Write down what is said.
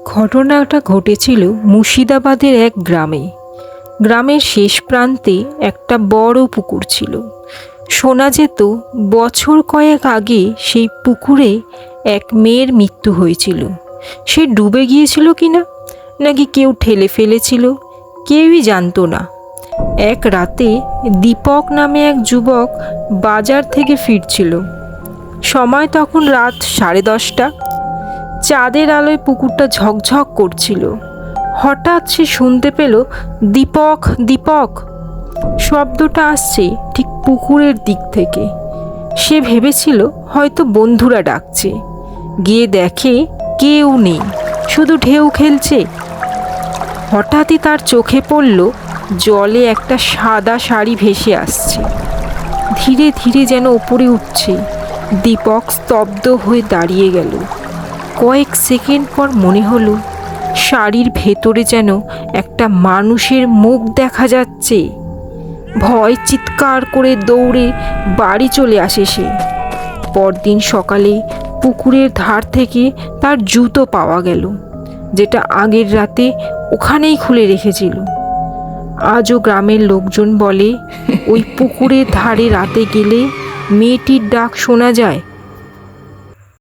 ঘটনাটা ঘটেছিল মুর্শিদাবাদের এক গ্রামে। গ্রামের শেষ প্রান্তে একটা বড় পুকুর ছিল। শোনা যেত বছর কয়েক আগে সেই পুকুরে এক মেয়ের মৃত্যু হয়েছিল। সে ডুবে গিয়েছিল কিনা, নাকি কেউ ঠেলে ফেলেছিল, কেউই জানতো না। এক রাতে দীপক নামে এক যুবক বাজার থেকে ফিরছিল। সময় তখন রাত 10:30। চাঁদের আলোয় পুকুরটা ঝকঝক করছিল। হঠাৎ সে শুনতে পেল, দীপক দীপক শব্দটা আসছে ঠিক পুকুরের দিক থেকে। সে ভেবেছিল হয়তো বন্ধুরা ডাকছে। গিয়ে দেখে কেউ নেই, শুধু ঢেউ খেলছে। হঠাৎই তার চোখে পড়ল জলে একটা সাদা শাড়ি ভেসে আসছে, ধীরে ধীরে যেন ওপরে উঠছে। দীপক স্তব্ধ হয়ে দাঁড়িয়ে গেল। কয়েক সেকেন্ড পর মনে হলো শাড়ির ভেতরে যেন একটা মানুষের মুখ দেখা যাচ্ছে। ভয় চিৎকার করে দৌড়ে বাড়ি চলে আসে সে। পরদিন সকালে পুকুরের ধার থেকে তার জুতো পাওয়া গেল, যেটা আগের রাতে ওখানেই খুলে রেখেছিল। আজও গ্রামের লোকজন বলে, ওই পুকুরের ধারে রাতে গেলে মেয়েটির ডাক শোনা যায়।